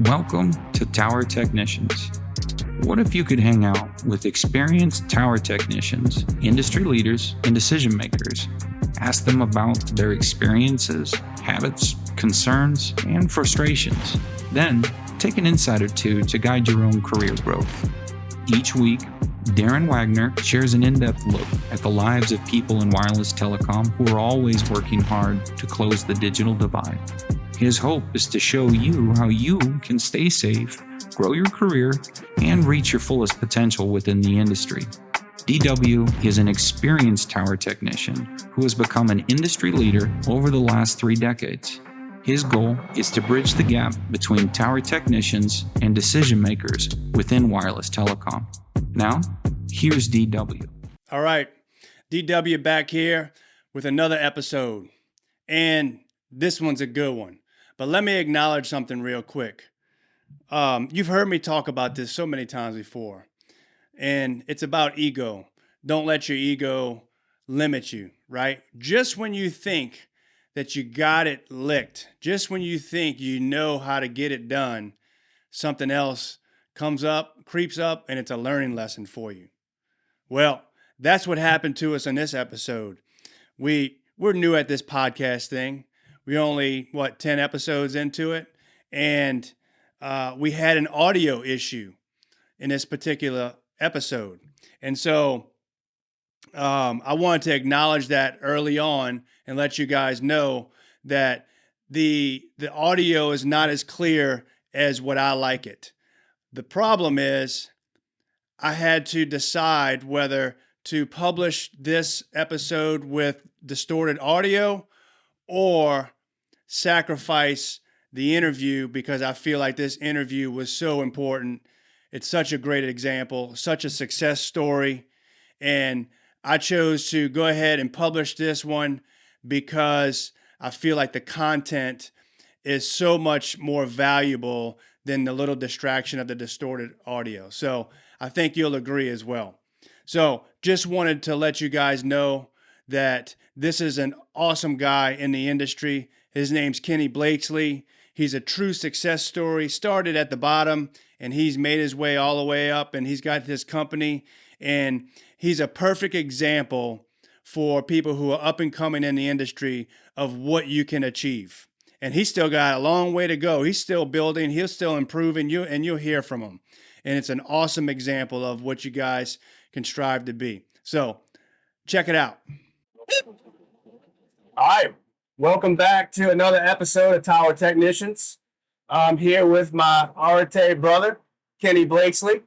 Welcome to Tower Technicians. What if you could hang out with experienced tower technicians, industry leaders, and decision makers? Ask them about their experiences, habits, concerns, and frustrations. Then, take an insight or two to guide your own career growth. Each week, Darren Wagner shares an in-depth look at the lives of people in wireless telecom who are always working hard to close the digital divide. His hope is to show you how you can stay safe, grow your career, and reach your fullest potential within the industry. DW is an experienced tower technician who has become an industry leader over the last 3 decades. His goal is to bridge the gap between tower technicians and decision makers within wireless telecom. Now, here's DW. All right, DW back here with another episode. And this one's a good one. But let me acknowledge something real quick. You've heard me talk about this so many times before. And it's about ego. Don't let your ego limit you, right? Just when you think that you got it licked, just when you think you know how to get it done, something else comes up, creeps up, and it's a learning lesson for you. Well, that's what happened to us in this episode. We're new at this podcast thing. We only, 10 episodes into it. And we had an audio issue in this particular episode. And so I wanted to acknowledge that early on and let you guys know that the audio is not as clear as what I like it. The problem is I had to decide whether to publish this episode with distorted audio or sacrifice the interview because I feel like this interview was so important. It's such a great example, such a success story. And I chose to go ahead and publish this one because I feel like the content is so much more valuable than the little distraction of the distorted audio. So I think you'll agree as well. So just wanted to let you guys know that this is an awesome guy in the industry. His name's Kenny Blakeslee. He's a true success story. Started at the bottom and he's made his way all the way up and he's got his company and he's a perfect example for people who are up and coming in the industry of what you can achieve. And he's still got a long way to go. He's still building. He's still improving. You'll hear from him. And it's an awesome example of what you guys can strive to be. So check it out. All right. Welcome back to another episode of Tower Technicians. I'm here with my Arete brother, Kenny Blakeslee.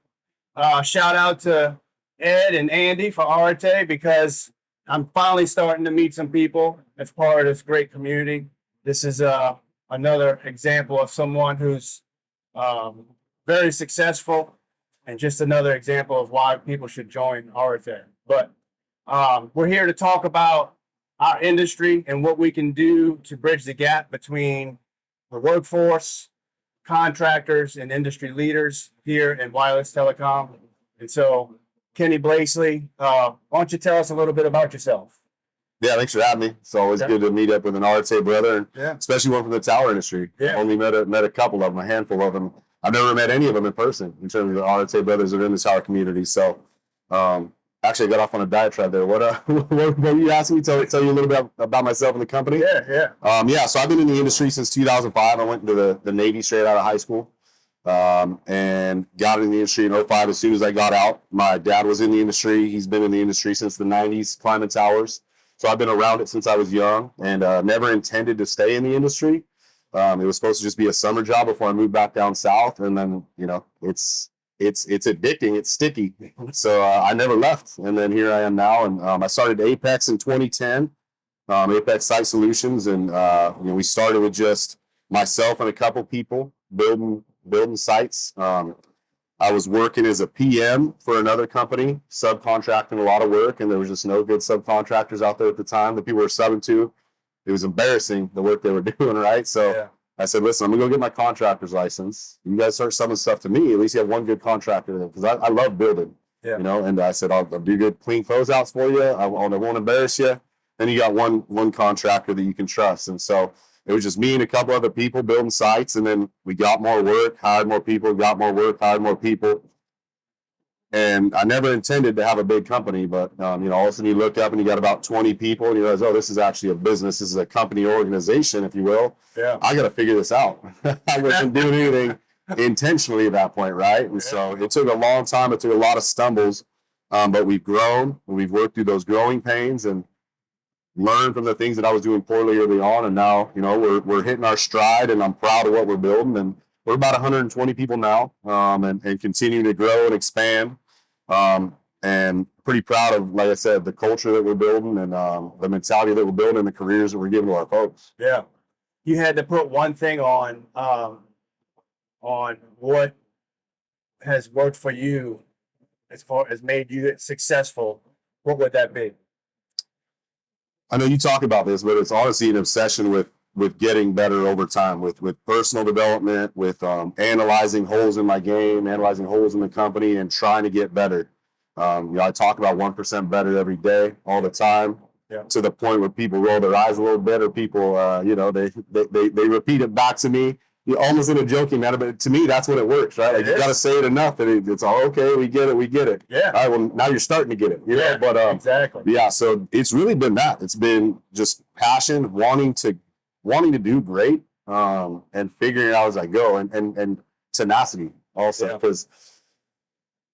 Shout out to Ed and Andy for Arete because I'm finally starting to meet some people as part of this great community. This is another example of someone who's very successful and just another example of why people should join Arete. But we're here to talk about our industry and what we can do to bridge the gap between the workforce, contractors, and industry leaders here in wireless telecom. And so, Kenny Blakeslee, why don't you tell us a little bit about yourself? Yeah, thanks for having me. It's always good to meet up with an RTA brother, and especially one from the tower industry. Yeah. Only met a couple of them, a handful of them. I've never met any of them in person in terms of the RTA brothers that are in the tower community. So, actually, I got off on a diatribe there. What were you asking me? Tell you a little bit about myself and the company? Yeah. So I've been in the industry since 2005. I went into the Navy straight out of high school, and got in the industry in 2005 as soon as I got out. My dad was in the industry. He's been in the industry since the 90s, climbing towers. So I've been around it since I was young and never intended to stay in the industry. It was supposed to just be a summer job before I moved back down south. And then, it's addicting. It's sticky. So I never left. And then here I am now. And I started Apex in 2010, Apex Site Solutions. And, we started with just myself and a couple people building sites. I was working as a PM for another company, subcontracting a lot of work, and there was just no good subcontractors out there at the time that people were subbing to. It was embarrassing, the work they were doing, right? So I said, listen, I'm going to go get my contractor's license. You guys start subbing stuff to me. At least you have one good contractor there, because I love building, and I said, I'll do good, clean closeouts for you. I won't embarrass you. Then you got one contractor that you can trust. And so it was just me and a couple other people building sites. And then we got more work, hired more people, got more work, hired more people. And I never intended to have a big company, but all of a sudden you look up and you got about 20 people and you realize, oh, this is actually a business. This is a company organization, if you will. Yeah. I got to figure this out. I wasn't doing anything intentionally at that point, right? And so it took a long time. It took a lot of stumbles, but we've grown. We've worked through those growing pains and learned from the things that I was doing poorly early on. And now, we're hitting our stride, and I'm proud of what we're building. And we're about 120 people now, and continuing to grow and expand. And pretty proud of, like I said, the culture that we're building and the mentality that we're building and the careers that we're giving to our folks. Yeah. You had to put one thing on what has worked for you as far as made you successful. What would that be? I know you talk about this, but it's honestly an obsession with getting better over time, with personal development, with analyzing holes in my game, analyzing holes in the company, and trying to get better. I talk about 1% better every day, all the time, to the point where people roll their eyes a little bit, or people, they repeat it back to me, almost in a joking manner. But to me, that's when it works, right? Like, you got to say it enough that it's all okay. We get it. Yeah. All right. Well, now you're starting to get it. Yeah. But exactly. Yeah. So it's really been that. It's been just passion, wanting to do great, and figuring it out as I go, and tenacity also, because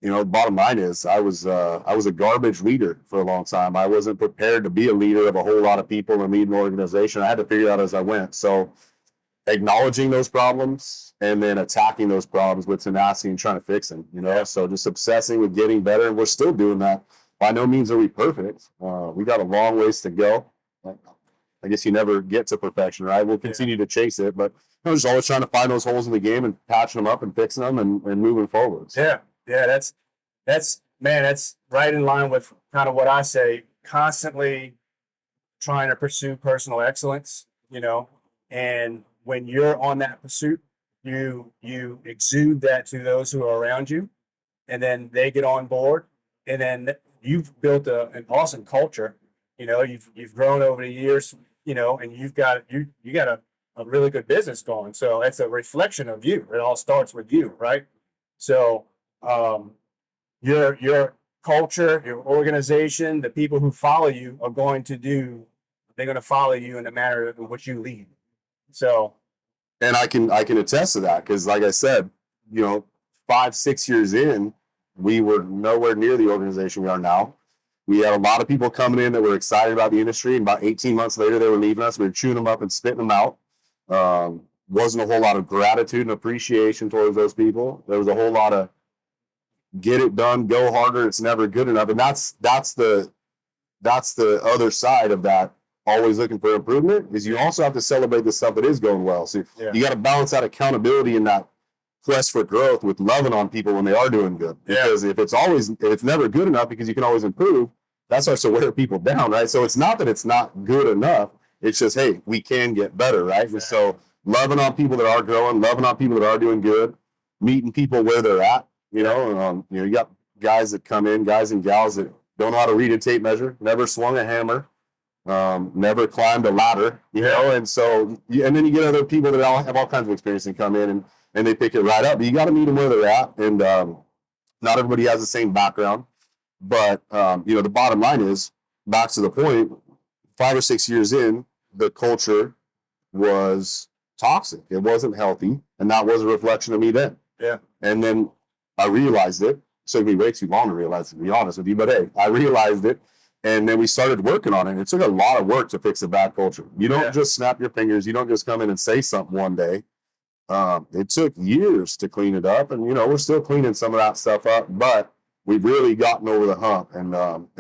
the bottom line is I was a garbage leader for a long time. I wasn't prepared to be a leader of a whole lot of people and lead an organization. I had to figure it out as I went. So acknowledging those problems and then attacking those problems with tenacity and trying to fix them, so just obsessing with getting better. And we're still doing that. By no means are we perfect. We got a long ways to go. I guess you never get to perfection, right? We'll continue to chase it, but just always trying to find those holes in the game and patching them up and fixing them and moving forward. Yeah. That's right in line with kind of what I say, constantly trying to pursue personal excellence, and when you're on that pursuit, you exude that to those who are around you, and then they get on board, and then you've built an awesome culture. You've grown over the years, and you've got a really good business going. So it's a reflection of you. It all starts with you, right? So your culture, your organization, the people who follow you they're going to follow you in the manner in which you lead. So, and I can attest to that, because like I said, 5-6 years in, we were nowhere near the organization we are now. We had a lot of people coming in that were excited about the industry, and about 18 months later, they were leaving us. We were chewing them up and spitting them out. Wasn't a whole lot of gratitude and appreciation towards those people. There was a whole lot of get it done, go harder, it's never good enough. And that's the other side of that. Always looking for improvement is you also have to celebrate the stuff that is going well. So you got to balance that accountability and that quest for growth with loving on people when they are doing good. Because if it's never good enough, because you can always improve, that starts to wear people down, right? So it's not that it's not good enough. It's just, hey, we can get better, right? Exactly. So loving on people that are growing, loving on people that are doing good, meeting people where they're at. You got guys that come in, guys and gals that don't know how to read a tape measure, never swung a hammer, never climbed a ladder, and so, and then you get other people that have all kinds of experience and come in and they pick it right up. But you got to meet them where they're at, and not everybody has the same background. But the bottom line is, back to the point, 5 or 6 years in, the culture was toxic. It wasn't healthy, and that was a reflection of me then. Yeah. And then I realized it. It took me way too long to realize it, to be honest with you. But hey, I realized it. And then we started working on it. And it took a lot of work to fix a bad culture. You don't just snap your fingers. You don't just come in and say something one day. It took years to clean it up. And, we're still cleaning some of that stuff up. But we've really gotten over the hump. And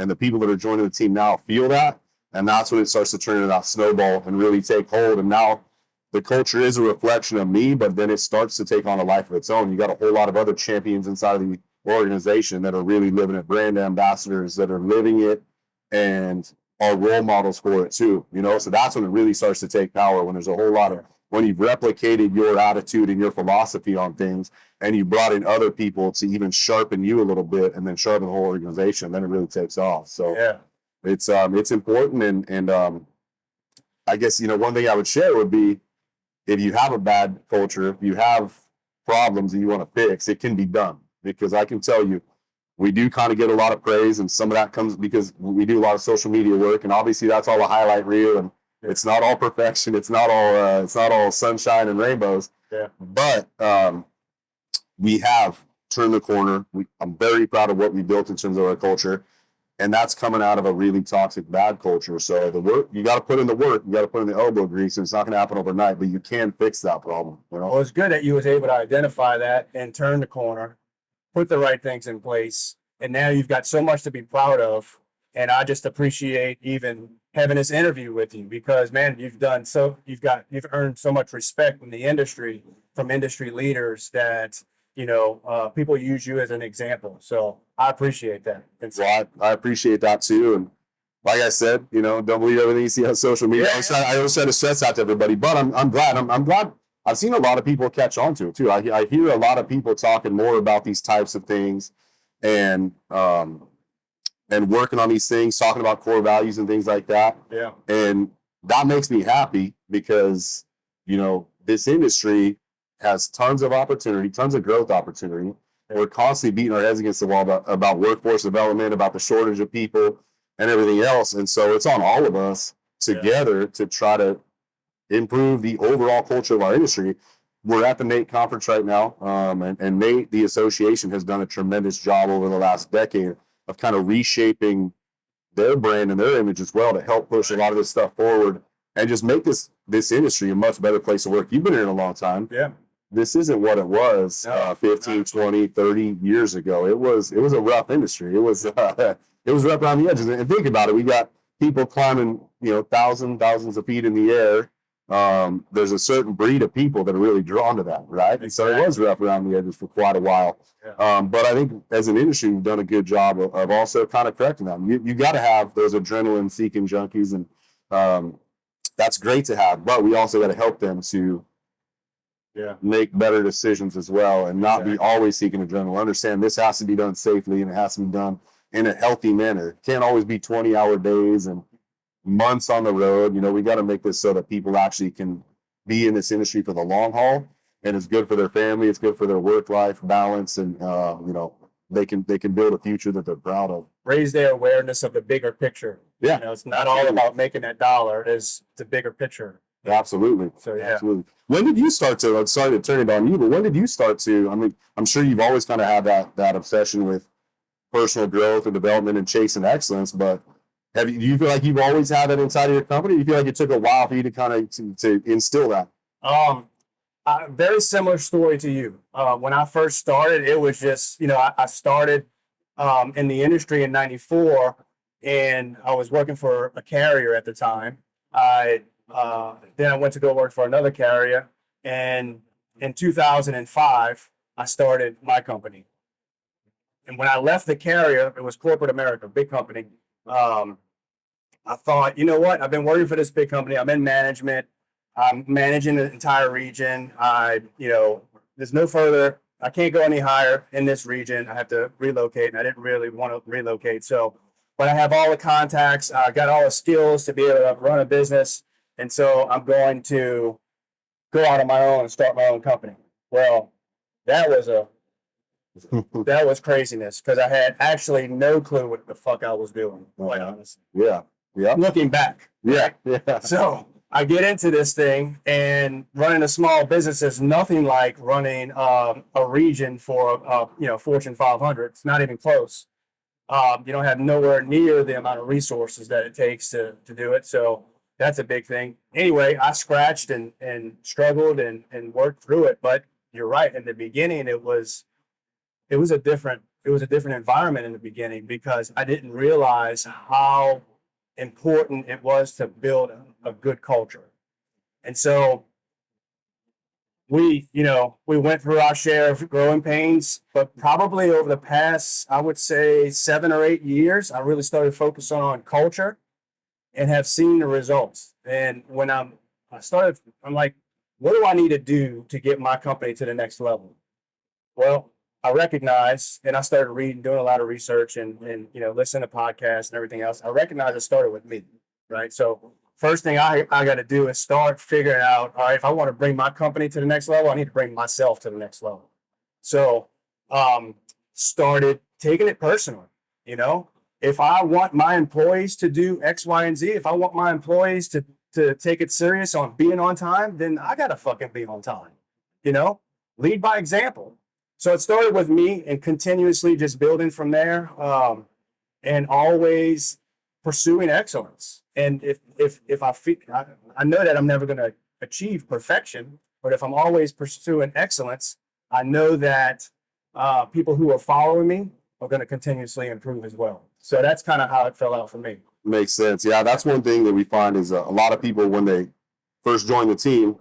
the people that are joining the team now feel that. And that's when it starts to turn into that snowball and really take hold. And now the culture is a reflection of me, but then it starts to take on a life of its own. You got a whole lot of other champions inside of the organization that are really living it, brand ambassadors that are living it and are role models for it too. So that's when it really starts to take power, when there's a whole lot of, when you've replicated your attitude and your philosophy on things, and you brought in other people to even sharpen you a little bit and then sharpen the whole organization, then it really takes off. So it's important. And I guess, one thing I would share would be, if you have a bad culture, if you have problems that you want to fix, it can be done. Because I can tell you, we do kind of get a lot of praise, and some of that comes because we do a lot of social media work, and obviously that's all a highlight reel, and it's not all perfection. It's not all sunshine and rainbows. Yeah. But we have turned the corner. I'm very proud of what we built in terms of our culture, and that's coming out of a really toxic, bad culture. So the work, you got to put in the work, you got to put in the elbow grease, and it's not going to happen overnight, but you can fix that problem. You know? Well, it's good that you was able to identify that and turn the corner, put the right things in place, and now you've got so much to be proud of. And I just appreciate even having this interview with you because, man, you've earned so much respect in the industry from industry leaders that, people use you as an example. So I appreciate that. Well, I appreciate that too. And like I said, don't believe everything you see on social media. Yeah. I always try to stress that to everybody, but I'm glad. I'm glad. I've seen a lot of people catch on to it too. I hear a lot of people talking more about these types of things and working on these things, talking about core values and things like that. Yeah. And that makes me happy because, this industry has tons of opportunity, tons of growth opportunity. We're constantly beating our heads against the wall about workforce development, about the shortage of people and everything else. And so it's on all of us together to try to improve the overall culture of our industry. We're at the NATE conference right now. And NATE, the association, has done a tremendous job over the last decade of kind of reshaping their brand and their image as well to help push a lot of this stuff forward and just make this industry a much better place to work. You've been here a long time. Yeah. This isn't what it was 15, 20, 30 years ago. It was a rough industry. It was rough around the edges. And think about it. We got people climbing, thousands of feet in the air. There's a certain breed of people that are really drawn to that, right? And so it was rough around the edges for quite a while. Yeah. But I think as an industry, we've done a good job of also kind of correcting them. You got to have those adrenaline-seeking junkies, and that's great to have. But we also got to help them to make better decisions as well, and not be always seeking adrenaline. Understand this has to be done safely, and it has to be done in a healthy manner. It can't always be 20-hour days and months on the road. We got to make this so that people actually can be in this industry for the long haul, and it's good for their family, it's good for their work-life balance, and they can build a future that they're proud of. Raise their awareness of the bigger picture. Yeah, it's not all about making that dollar. It's the bigger picture. Absolutely. So absolutely. When did you start to? I'm sorry to turn it on you, but when did you start to? I mean, I'm sure you've always kind of had that obsession with personal growth and development and chasing excellence, but do you feel like you've always had that inside of your company? Do you feel like it took a while for you to kind of to instill that? Very similar story to you. When I first started, it was just, I started in the industry in '94, and I was working for a carrier at the time. Then I went to go work for another carrier, and in 2005, I started my company. And when I left the carrier, it was corporate America, big company. I thought, you know what? I've been working for this big company. I'm in management. I'm managing the entire region. There's no further. I can't go any higher in this region. I have to relocate, and I didn't really want to relocate. So, but I have all the contacts. I got all the skills to be able to run a business. And so I'm going to go out on my own and start my own company. Well, that was craziness because I had actually no clue what the fuck I was doing, quite honestly. Yeah. Looking back. Yeah. So I get into this thing, and running a small business is nothing like running a region for Fortune 500. It's not even close. You don't have nowhere near the amount of resources that it takes to do it. So that's a big thing. Anyway, I scratched and struggled and worked through it. But you're right. In the beginning, it was a different environment in the beginning because I didn't realize how important it was to build a good culture. And so we went through our share of growing pains, but probably over the past, I would say 7 or 8 years, I really started focusing on culture and have seen the results. And when I'm like, what do I need to do to get my company to the next level? Well, I recognized, and I started doing a lot of research and listening to podcasts and everything else. I recognized it started with me, right? So first thing I got to do is start figuring out, all right, if I want to bring my company to the next level, I need to bring myself to the next level. So started taking it personally. You know, if I want my employees to do X, Y, and Z, if I want my employees to take it serious on being on time, then I got to fucking be on time. You know, lead by example. So it started with me and continuously just building from there, and always pursuing excellence. And if I feel, I know that I'm never going to achieve perfection, but if I'm always pursuing excellence, I know that people who are following me are going to continuously improve as well. So that's kind of how it fell out for me. Makes sense. Yeah, that's one thing that we find is a lot of people, when they first join the team,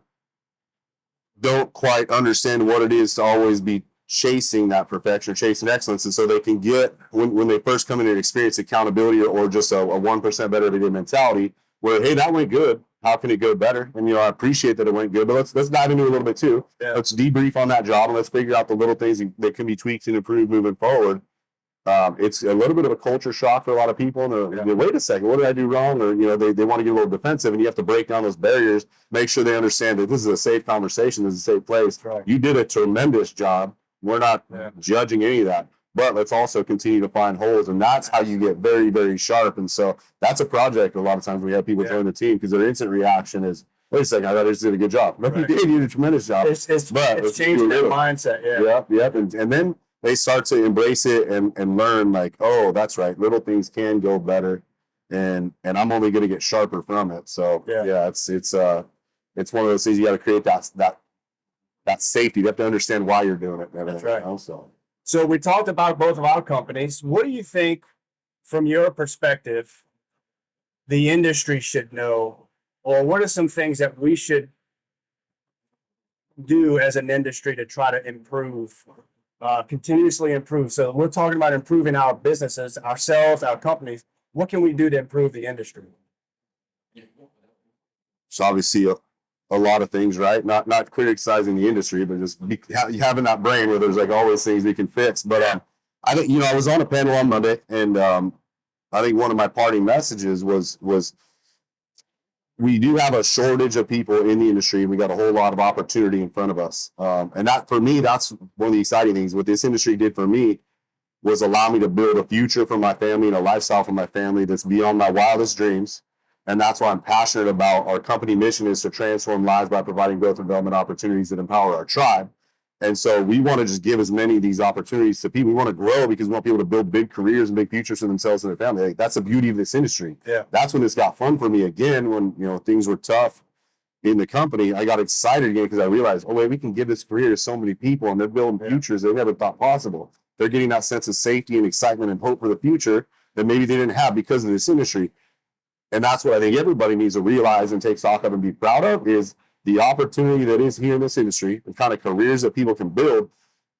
don't quite understand what it is to always be chasing that perfection, chasing excellence. And so they can get, when they first come in and experience accountability or just a 1% better every day mentality, where, hey, that went good. How can it go better? And, I appreciate that it went good, but let's dive into it a little bit too. Yeah. Let's debrief on that job and let's figure out the little things that can be tweaked and improved moving forward. It's a little bit of a culture shock for a lot of people. And wait a second, what did I do wrong? Or, they want to get a little defensive, and you have to break down those barriers, make sure they understand that this is a safe conversation, this is a safe place. Right. You did a tremendous job. We're not judging any of that, but let's also continue to find holes. And that's how you get very, very sharp. And so that's a project. A lot of times we have people join the team because their instant reaction is, wait a second, I thought I just did a good job. Right. You did a tremendous job. It's changed their mindset. Yep. And then they start to embrace it and learn, like, oh, that's right, little things can go better, and I'm only going to get sharper from it. So it's one of those things you got to create that safety. You have to understand why you're doing it. That's right. So we talked about both of our companies. What do you think, from your perspective, the industry should know, or what are some things that we should do as an industry to try to improve? Continuously improve. So we're talking about improving our businesses, ourselves, our companies. What can we do to improve the industry? So obviously a lot of things, right? Not criticizing the industry, but just having that brain where there's like always things we can fix. But I think, I was on a panel on Monday, and I think one of my parting messages was we do have a shortage of people in the industry. We got a whole lot of opportunity in front of us. And that, for me, that's one of the exciting things. What this industry did for me was allow me to build a future for my family and a lifestyle for my family that's beyond my wildest dreams. And that's why I'm passionate about. Our company mission is to transform lives by providing growth and development opportunities that empower our tribe. And so we want to just give as many of these opportunities to people. We want to grow because we want people to build big careers and big futures for themselves and their family. Like, that's the beauty of this industry. Yeah. That's when this got fun for me again, when, things were tough in the company. I got excited again because I realized, oh, wait, we can give this career to so many people, and they're building futures they never thought possible. They're getting that sense of safety and excitement and hope for the future that maybe they didn't have because of this industry. And that's what I think everybody needs to realize and take stock of and be proud of, is the opportunity that is here in this industry, the kind of careers that people can build.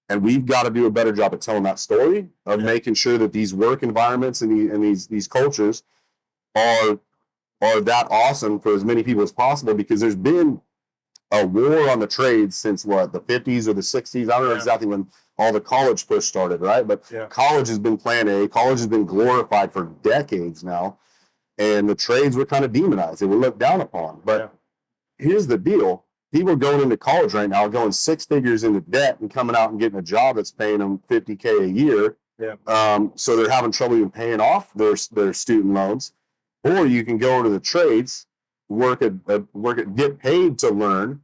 And we've got to do a better job of telling that story, of making sure that these work environments and these cultures are that awesome for as many people as possible, because there's been a war on the trades since the 50s or the 60s. I don't know exactly when all the college push started, right? But college has been plan A. College has been glorified for decades now. And the trades were kind of demonized. They were looked down upon. But here's the deal. People going into college right now are going 6 figures into debt and coming out and getting a job that's paying them $50K a year. Yeah. So they're having trouble even paying off their student loans. Or you can go into the trades, get paid to learn,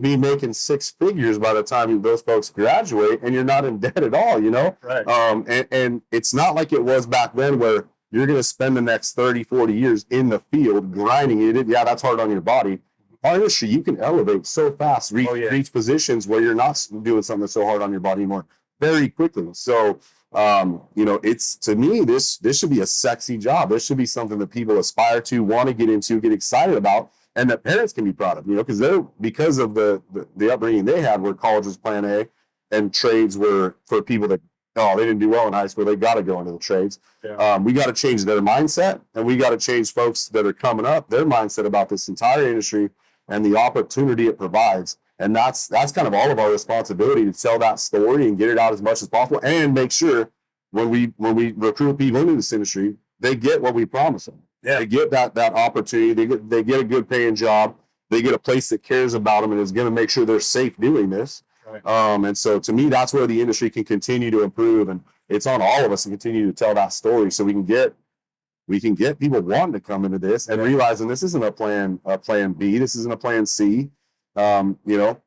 be making 6 figures by the time those folks graduate, and you're not in debt at all, Right. And it's not like it was back then, where you're going to spend the next 30, 40 years in the field grinding it. Yeah, that's hard on your body. Our industry, you can elevate so fast, reach positions where you're not doing something that's so hard on your body anymore very quickly. So, it's, to me, this should be a sexy job. This should be something that people aspire to, want to get into, get excited about, and that parents can be proud of, because of the upbringing they had, where college was plan A and trades were for people that, they didn't do well in high school, they got to go into the trades. Yeah. We got to change their mindset, and we got to change folks that are coming up, their mindset about this entire industry and the opportunity it provides. And that's kind of all of our responsibility, to tell that story and get it out as much as possible, and make sure when we recruit people into this industry, they get what we promise them. Yeah. They get that opportunity. They get a good paying job. They get a place that cares about them and is going to make sure they're safe doing this. Right. And so to me, that's where the industry can continue to improve, and it's on all of us to continue to tell that story so we can get people wanting to come into this and realizing this isn't a plan B. This isn't a plan C. You know,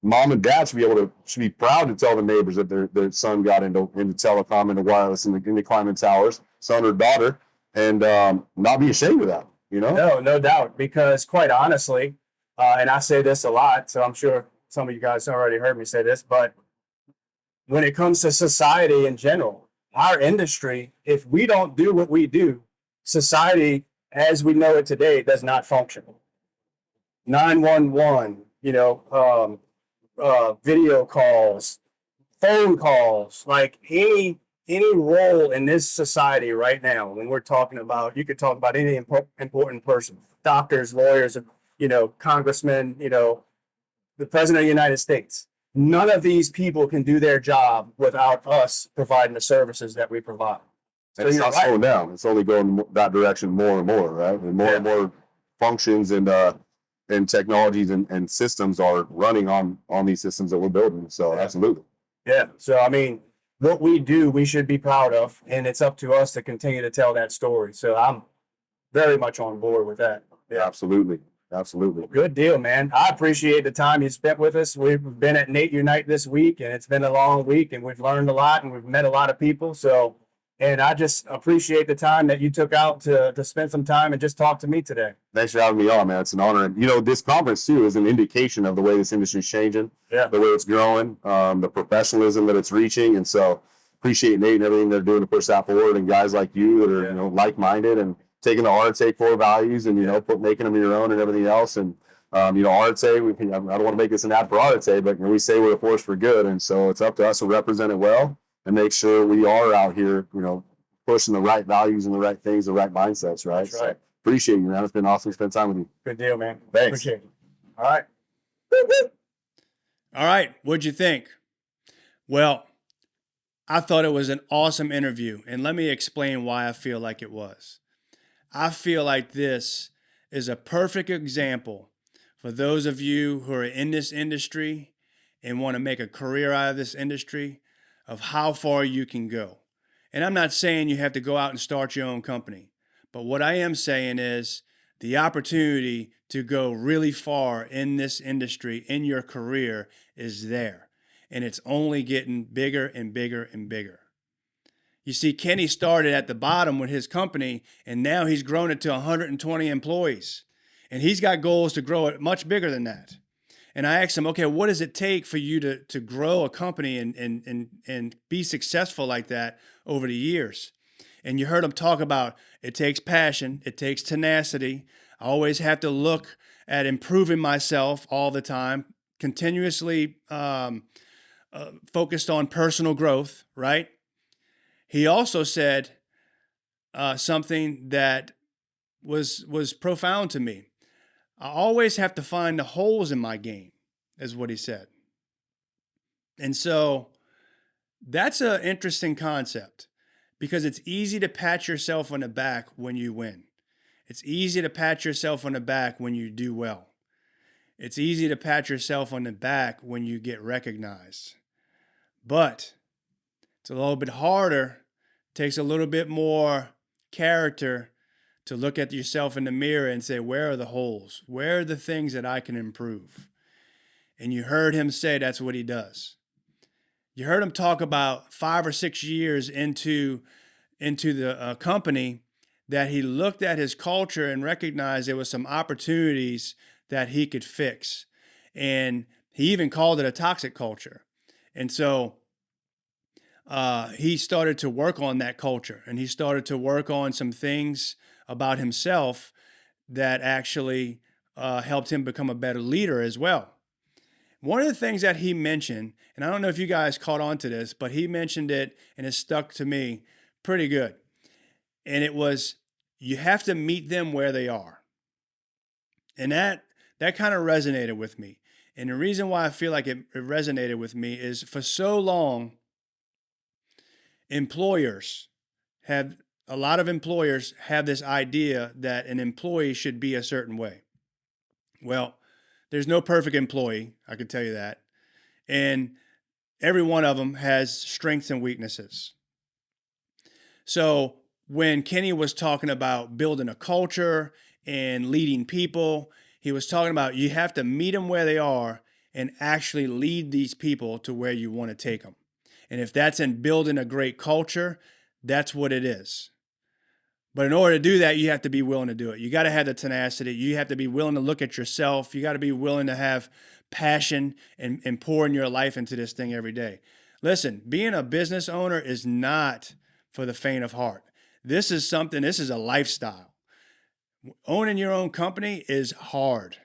mom and dad should be proud to tell the neighbors that their son got into telecom, into wireless, into climbing towers, son or daughter, and not be ashamed of that. You know? No doubt. Because quite honestly, and I say this a lot, so I'm sure some of you guys already heard me say this, but when it comes to society in general, our industry, if we don't do what we do, society as we know it today does not function. 911, video calls, phone calls, like any role in this society right now, when we're talking about, you could talk about any important person, doctors, lawyers, congressmen, the president of the United States. None of these people can do their job without us providing the services that we provide. So it's not slowing down. It's only going that direction more and more, right? And more and more functions and technologies and systems are running on these systems that we're building. So absolutely. Yeah. So, I mean, what we do, we should be proud of, and it's up to us to continue to tell that story. So I'm very much on board with that. Yeah, absolutely. Absolutely. Good deal, man. I appreciate the time you spent with us. We've been at Nate Unite this week, and it's been a long week, and we've learned a lot, and we've met a lot of people. So, and I just appreciate the time that you took out to spend some time and just talk to me today. Thanks for having me on, man. It's an honor. And, this conference, too, is an indication of the way this industry is changing, the way it's growing, the professionalism that it's reaching. And so appreciate Nate and everything they're doing to push that forward, and guys like you that are, like-minded and taking the RTA core values and, making them your own and everything else. And, RTA, I don't want to make this an ad for RTA, but we say we're a force for good. And so it's up to us to represent it well and make sure we are out here, pushing the right values and the right things, the right mindsets, right? That's right. So appreciate you, man. It's been awesome to spend time with you. Good deal, man. Thanks. Appreciate it. All right. All right. What'd you think? Well, I thought it was an awesome interview, and let me explain why I feel like it was. I feel like this is a perfect example for those of you who are in this industry and want to make a career out of this industry of how far you can go. And I'm not saying you have to go out and start your own company, but what I am saying is the opportunity to go really far in this industry, in your career, is there. And it's only getting bigger and bigger and bigger. You see, Kenny started at the bottom with his company, and now he's grown it to 120 employees. And he's got goals to grow it much bigger than that. And I asked him, okay, what does it take for you to grow a company and be successful like that over the years? And you heard him talk about it takes passion, it takes tenacity. I always have to look at improving myself all the time, continuously focused on personal growth, right? He also said something that was profound to me. I always have to find the holes in my game, is what he said. And so that's an interesting concept, because it's easy to pat yourself on the back when you win. It's easy to pat yourself on the back when you do well. It's easy to pat yourself on the back when you get recognized. But it's a little bit harder, takes a little bit more character to look at yourself in the mirror and say, where are the holes? Where are the things that I can improve? And you heard him say that's what he does. You heard him talk about 5 or 6 years into the company that he looked at his culture and recognized there was some opportunities that he could fix. And he even called it a toxic culture. And so he started to work on that culture, and he started to work on some things about himself that actually helped him become a better leader as well. One of the things that he mentioned, and I don't know if you guys caught on to this, but he mentioned it and it stuck to me pretty good. And it was, you have to meet them where they are. And that kind of resonated with me. And the reason why I feel like it resonated with me is for so long, employers have a lot of employers have this idea that an employee should be a certain way. Well, there's no perfect employee, I can tell you that. And every one of them has strengths and weaknesses. So when Kenny was talking about building a culture and leading people, he was talking about you have to meet them where they are and actually lead these people to where you want to take them. And if that's in building a great culture, that's what it is. But in order to do that, you have to be willing to do it. You got to have the tenacity. You have to be willing to look at yourself. You got to be willing to have passion and pouring your life into this thing every day. Listen, being a business owner is not for the faint of heart. This is a lifestyle. Owning your own company is hard.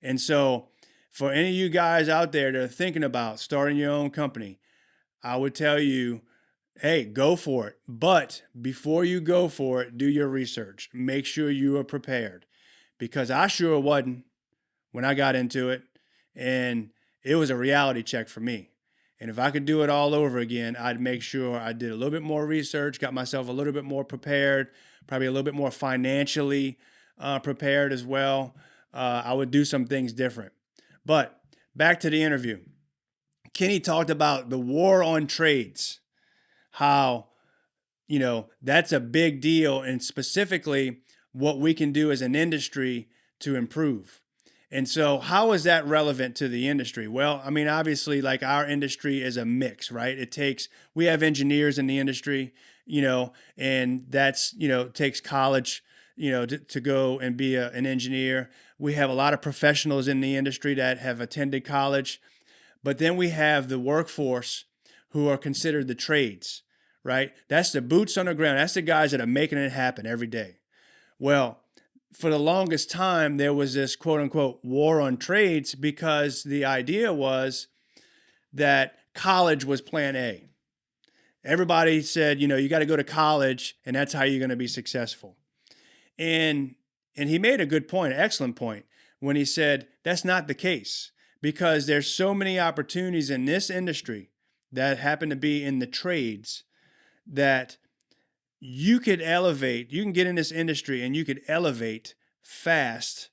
And so for any of you guys out there that are thinking about starting your own company, I would tell you, hey, go for it. But before you go for it, do your research. Make sure you are prepared, because I sure wasn't when I got into it, and it was a reality check for me. And if I could do it all over again, I'd make sure I did a little bit more research, got myself a little bit more prepared, probably a little bit more financially prepared as well. I would do some things different. But back to the interview. Kenny talked about the war on trades, how, that's a big deal, and specifically what we can do as an industry to improve. And so how is that relevant to the industry? Well, I mean, obviously, like, our industry is a mix, right? We have engineers in the industry, and that's, takes college, to go and be an engineer. We have a lot of professionals in the industry that have attended college, but then we have the workforce who are considered the trades, right? That's the boots on the ground. That's the guys that are making it happen every day. Well, for the longest time, there was this quote unquote war on trades, because the idea was that college was plan A. Everybody said, you got to go to college and that's how you're going to be successful. And he made a good point, an excellent point, when he said that's not the case, because there's so many opportunities in this industry that happen to be in the trades that you could elevate. You can get in this industry and you could elevate fast,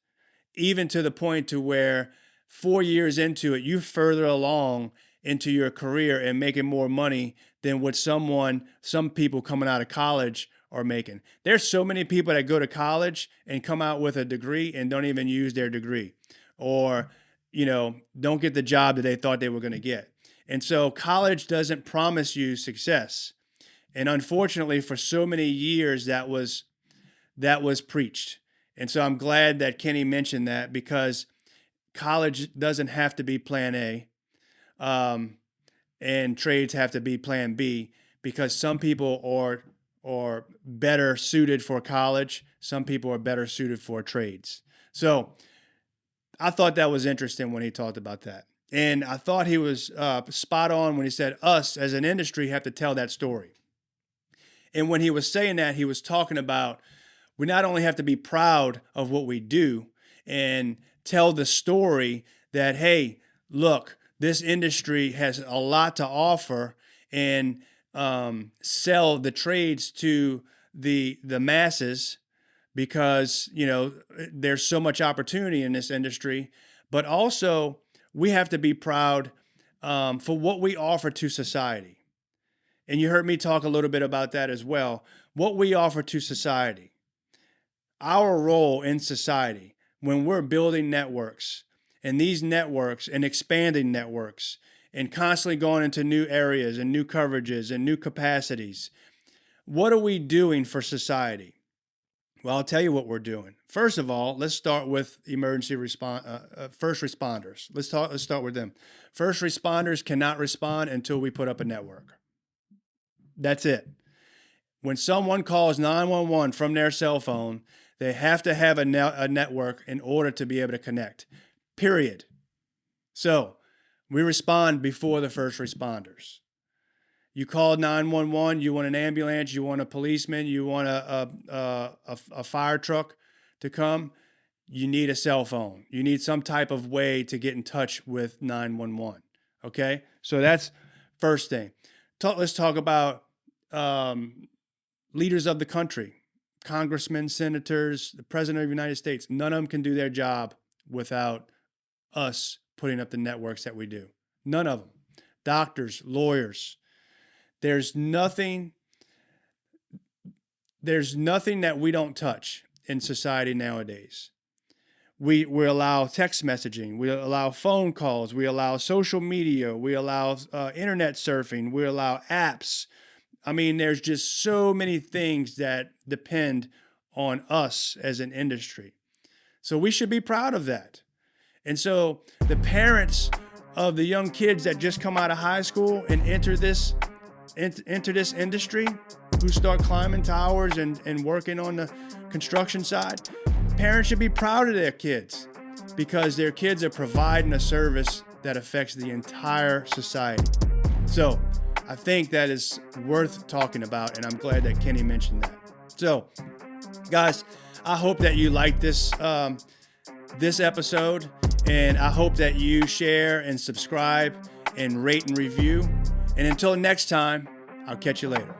even to the point to where 4 years into it, you're further along into your career and making more money than what some people coming out of college are making. There's so many people that go to college and come out with a degree and don't even use their degree, or, don't get the job that they thought they were going to get. And so college doesn't promise you success. And unfortunately, for so many years, that was preached. And so I'm glad that Kenny mentioned that, because college doesn't have to be plan A, and trades have to be plan B, because some people are better suited for college. Some people are better suited for trades. So I thought that was interesting when he talked about that. And I thought he was spot on when he said us as an industry have to tell that story. And when he was saying that, he was talking about we not only have to be proud of what we do and tell the story that, hey, look, this industry has a lot to offer, and sell the trades to the masses, because, there's so much opportunity in this industry. But also we have to be proud for what we offer to society. And you heard me talk a little bit about that as well. What we offer to society, our role in society, when we're building networks, and these networks and expanding networks and constantly going into new areas and new coverages and new capacities, what are we doing for society? Well, I'll tell you what we're doing. First of all, let's start with first responders. Let's start with them. First responders cannot respond until we put up a network. That's it. When someone calls 911 from their cell phone, they have to have a network in order to be able to connect, period. So we respond before the first responders. You call 911, you want an ambulance, you want a policeman, you want a fire truck to come, you need a cell phone. You need some type of way to get in touch with 911, okay? So that's first thing. Let's talk about leaders of the country, congressmen, senators, the president of the United States, none of them can do their job without us putting up the networks that we do. None of them. Doctors, lawyers. There's nothing that we don't touch in society nowadays. We allow text messaging, we allow phone calls, we allow social media, we allow internet surfing, we allow apps. I mean, there's just so many things that depend on us as an industry. So we should be proud of that. And so the parents of the young kids that just come out of high school and enter this industry, who start climbing towers and working on the construction side, parents should be proud of their kids, because their kids are providing a service that affects the entire society. So I think that is worth talking about, and I'm glad that Kenny mentioned that. So guys, I hope that you like this episode, and I hope that you share and subscribe and rate and review. And until next time, I'll catch you later.